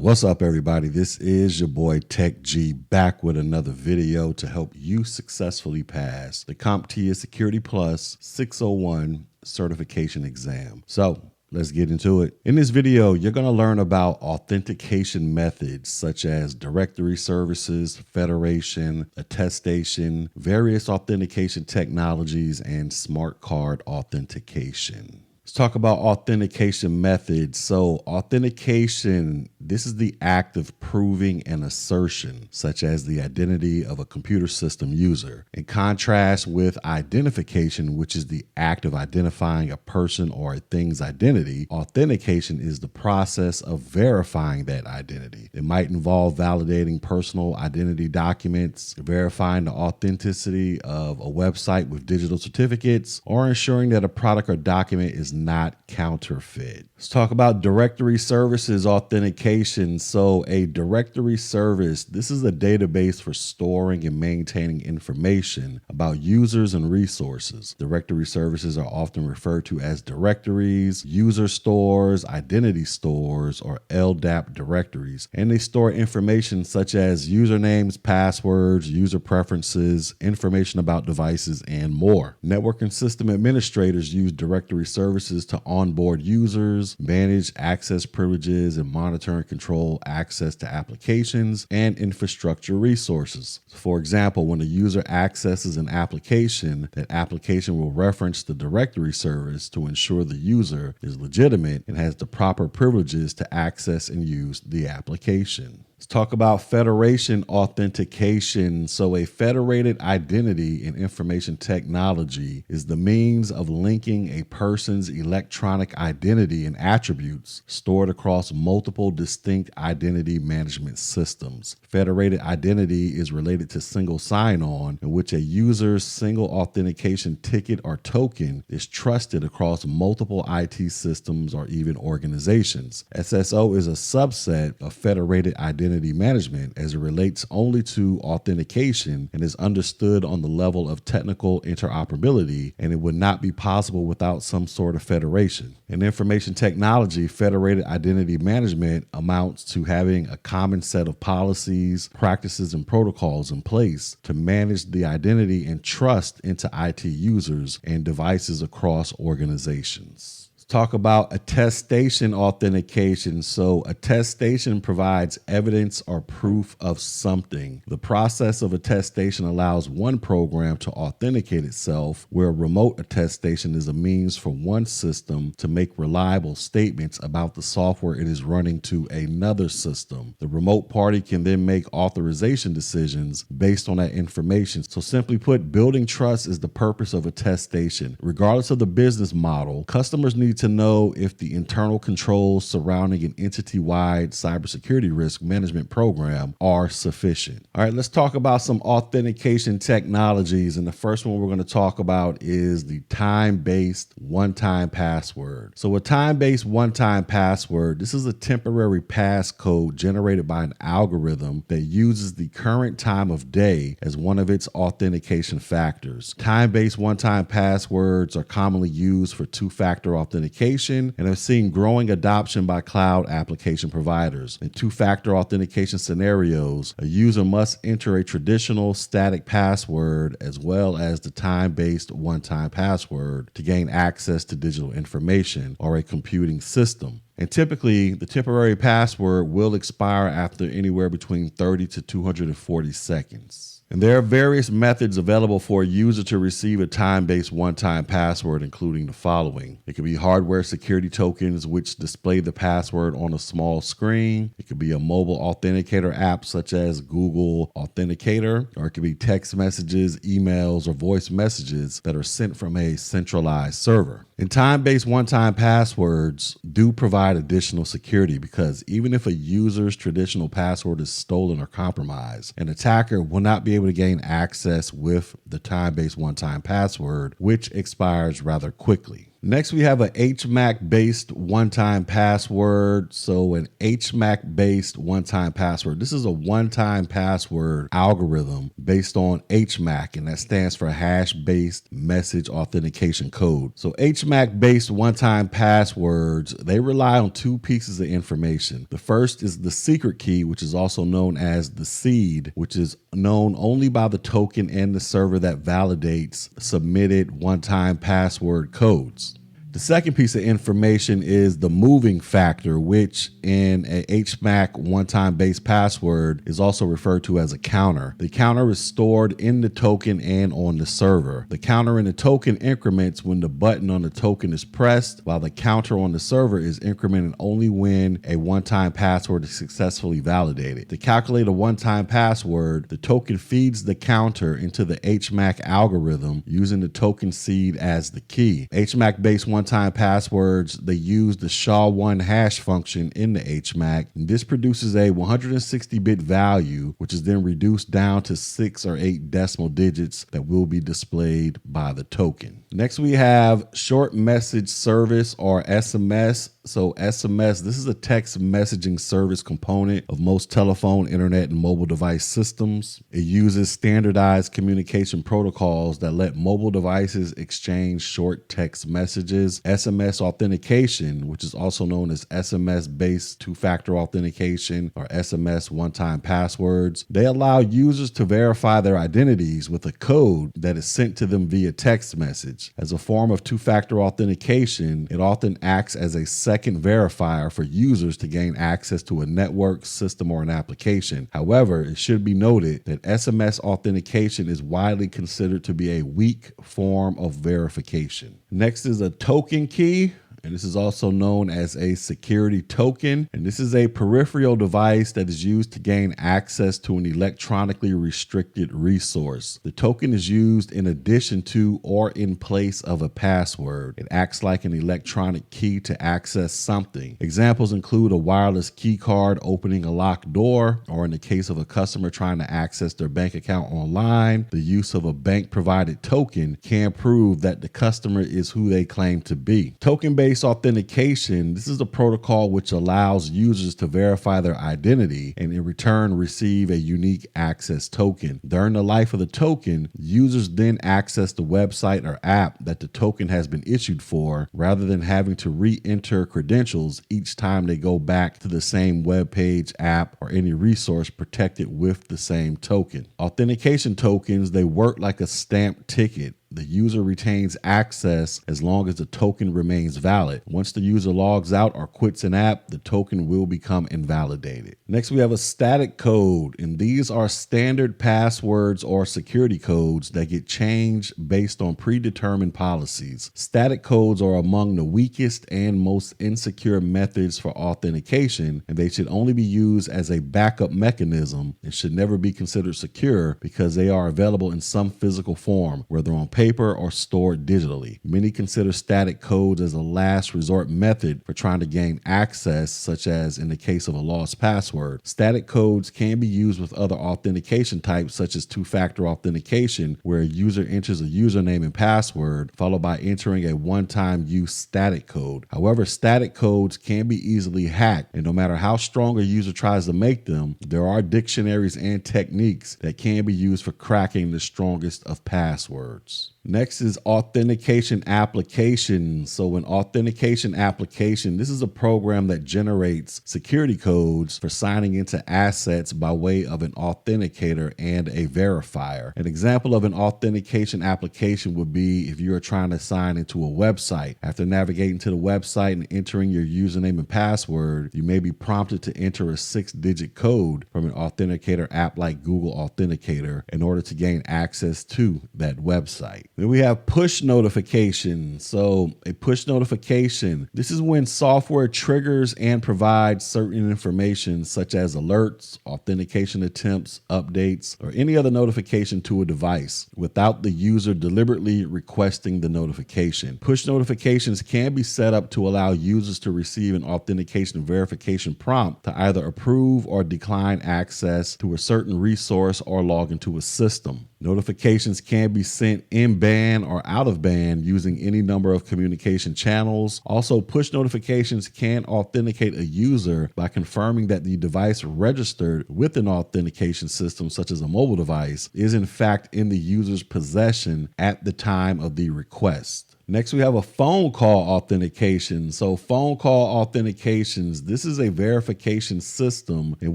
What's up, everybody? This is your boy Tech G back with another video to help you successfully pass the CompTIA Security Plus 601 certification exam. So let's get into it. In this video, you're going to learn about authentication methods such as directory services, federation, attestation, various authentication technologies, and smart card authentication. Let's talk about authentication methods. So authentication, this is the act of proving an assertion, such as the identity of a computer system user. In contrast with identification, which is the act of identifying a person or a thing's identity, authentication is the process of verifying that identity. It might involve validating personal identity documents, verifying the authenticity of a website with digital certificates, or ensuring that a product or document is not counterfeit. Let's talk about directory services authentication. So a directory service, this is a database for storing and maintaining information about users and resources. Directory services are often referred to as directories, user stores, identity stores, or LDAP directories, and they store information such as usernames, passwords, user preferences, information about devices, and more. Network and system administrators use directory services to onboard users, manage access privileges, and monitor and control access to applications and infrastructure resources. For example, when a user accesses an application, that application will reference the directory service to ensure the user is legitimate and has the proper privileges to access and use the application. Let's talk about federation authentication. So a federated identity in information technology is the means of linking a person's electronic identity and attributes stored across multiple distinct identity management systems. Federated identity is related to single sign-on, in which a user's single authentication ticket or token is trusted across multiple IT systems or even organizations. SSO is a subset of federated identity management as it relates only to authentication and is understood on the level of technical interoperability, and it would not be possible without some sort of federation. In information technology, federated identity management amounts to having a common set of policies, practices, and protocols in place to manage the identity and trust into IT users and devices across organizations. Talk about attestation authentication. So attestation provides evidence or proof of something. The process of attestation allows one program to authenticate itself, where remote attestation is a means for one system to make reliable statements about the software it is running to another system. The remote party can then make authorization decisions based on that information. So simply put, building trust is the purpose of attestation. Regardless of the business model, customers need to know if the internal controls surrounding an entity-wide cybersecurity risk management program are sufficient. All right, let's talk about some authentication technologies. And the first one we're going to talk about is the time-based one-time password. So a time-based one-time password, this is a temporary passcode generated by an algorithm that uses the current time of day as one of its authentication factors. Time-based one-time passwords are commonly used for two-factor authentication and have seen growing adoption by cloud application providers. In two-factor authentication scenarios, a user must enter a traditional static password as well as the time-based one-time password to gain access to digital information or a computing system. And typically, the temporary password will expire after anywhere between 30 to 240 seconds. And there are various methods available for a user to receive a time-based one-time password, including the following. It could be hardware security tokens, which display the password on a small screen. It could be a mobile authenticator app such as Google Authenticator, or it could be text messages, emails, or voice messages that are sent from a centralized server. And time-based one-time passwords do provide additional security, because even if a user's traditional password is stolen or compromised, an attacker will not be able to gain access with the time-based one-time password, which expires rather quickly. Next, we have a HMAC-based one-time password. So an HMAC-based one-time password. This is a one-time password algorithm based on HMAC, and that stands for hash-based message authentication code. So HMAC-based one-time passwords, they rely on two pieces of information. The first is the secret key, which is also known as the seed, which is known only by the token and the server that validates submitted one-time password codes. The second piece of information is the moving factor, which in a HMAC one-time based password is also referred to as a counter. The counter is stored in the token and on the server. The counter in the token increments when the button on the token is pressed, while the counter on the server is incremented only when a one-time password is successfully validated. To calculate a one-time password, the token feeds the counter into the HMAC algorithm using the token seed as the key. HMAC-based one-time passwords, they use the SHA-1 hash function in the HMAC. And this produces a 160-bit value, which is then reduced down to 6 or 8 decimal digits that will be displayed by the token. Next, we have short message service, or SMS. So SMS, this is a text messaging service component of most telephone, internet, and mobile device systems. It uses standardized communication protocols that let mobile devices exchange short text messages. SMS authentication, which is also known as SMS-based two-factor authentication or SMS one-time passwords, they allow users to verify their identities with a code that is sent to them via text message. As a form of two-factor authentication, it often acts as a second verifier for users to gain access to a network, system, or an application. However, it should be noted that SMS authentication is widely considered to be a weak form of verification. Next is a token key. And this is also known as a security token. And this is a peripheral device that is used to gain access to an electronically restricted resource. The token is used in addition to or in place of a password. It acts like an electronic key to access something. Examples include a wireless key card opening a locked door, or in the case of a customer trying to access their bank account online, the use of a bank-provided token can prove that the customer is who they claim to be. Token-based authentication, this is a protocol which allows users to verify their identity and in return receive a unique access token. During the life of the token, users then access the website or app that the token has been issued for, rather than having to re-enter credentials each time they go back to the same web page, app, or any resource protected with the same token. Authentication tokens, they work like a stamped ticket. The user retains access as long as the token remains valid. Once the user logs out or quits an app, the token will become invalidated. Next, we have a static code, and these are standard passwords or security codes that get changed based on predetermined policies. Static codes are among the weakest and most insecure methods for authentication, and they should only be used as a backup mechanism and should never be considered secure because they are available in some physical form, whether on paper or stored digitally. Many consider static codes as a last resort method for trying to gain access, such as in the case of a lost password. Static codes can be used with other authentication types, such as two-factor authentication, where a user enters a username and password, followed by entering a one-time use static code. However, static codes can be easily hacked, and no matter how strong a user tries to make them, there are dictionaries and techniques that can be used for cracking the strongest of passwords. Next is Authentication Application. So an Authentication Application, this is a program that generates security codes for signing into assets by way of an authenticator and a verifier. An example of an authentication application would be if you are trying to sign into a website. After navigating to the website and entering your username and password, you may be prompted to enter a 6-digit code from an authenticator app like Google Authenticator in order to gain access to that website. Then we have push notification. So a push notification, this is when software triggers and provides certain information such as alerts, authentication attempts, updates, or any other notification to a device without the user deliberately requesting the notification. Push notifications can be set up to allow users to receive an authentication verification prompt to either approve or decline access to a certain resource or log into a system. Notifications can be sent embedded band or out of band using any number of communication channels. Also, push notifications can authenticate a user by confirming that the device registered with an authentication system, such as a mobile device, is in fact in the user's possession at the time of the request. Next, we have a phone call authentication. So phone call authentications, this is a verification system in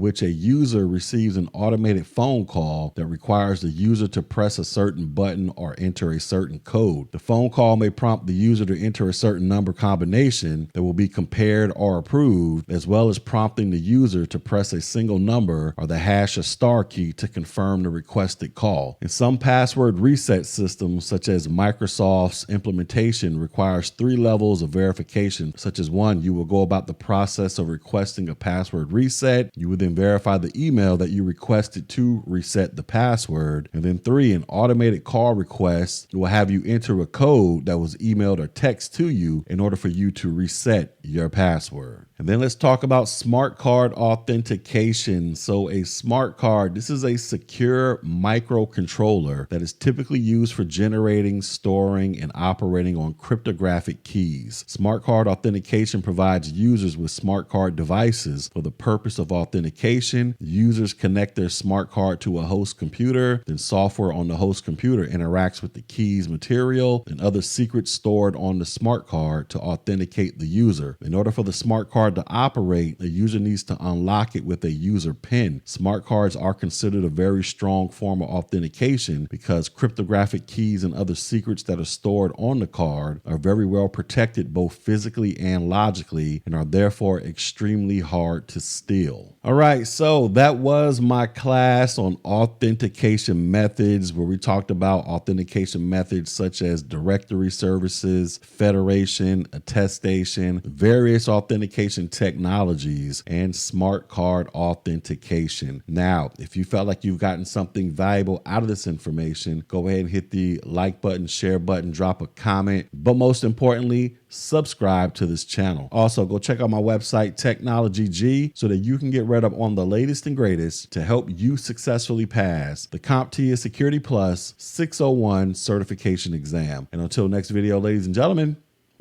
which a user receives an automated phone call that requires the user to press a certain button or enter a certain code. The phone call may prompt the user to enter a certain number combination that will be compared or approved, as well as prompting the user to press a single number or the hash or star key to confirm the requested call. In some password reset systems, such as Microsoft's implementation, requires 3 levels of verification, such as 1, you will go about the process of requesting a password reset. You will then verify the email that you requested to reset the password. And then 3, an automated call request will have you enter a code that was emailed or text to you in order for you to reset your password. And then let's talk about smart card authentication. So a smart card, this is a secure microcontroller that is typically used for generating, storing, and operating on cryptographic keys. Smart card authentication provides users with smart card devices for the purpose of authentication. Users connect their smart card to a host computer, then software on the host computer interacts with the keys material and other secrets stored on the smart card to authenticate the user. In order for the smart card to operate, the user needs to unlock it with a user PIN. Smart cards are considered a very strong form of authentication because cryptographic keys and other secrets that are stored on the card are very well protected both physically and logically and are therefore extremely hard to steal. All right, so that was my class on authentication methods, where we talked about authentication methods such as directory services, federation, attestation, various authentication technologies, and smart card authentication. Now, if you felt like you've gotten something valuable out of this information, go ahead and hit the like button, share button, drop a comment, but most importantly, subscribe to this channel. Also, go check out my website, Technology G, so that you can get read up on the latest and greatest to help you successfully pass the CompTIA Security Plus 601 certification exam. And until next video, ladies and gentlemen,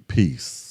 peace.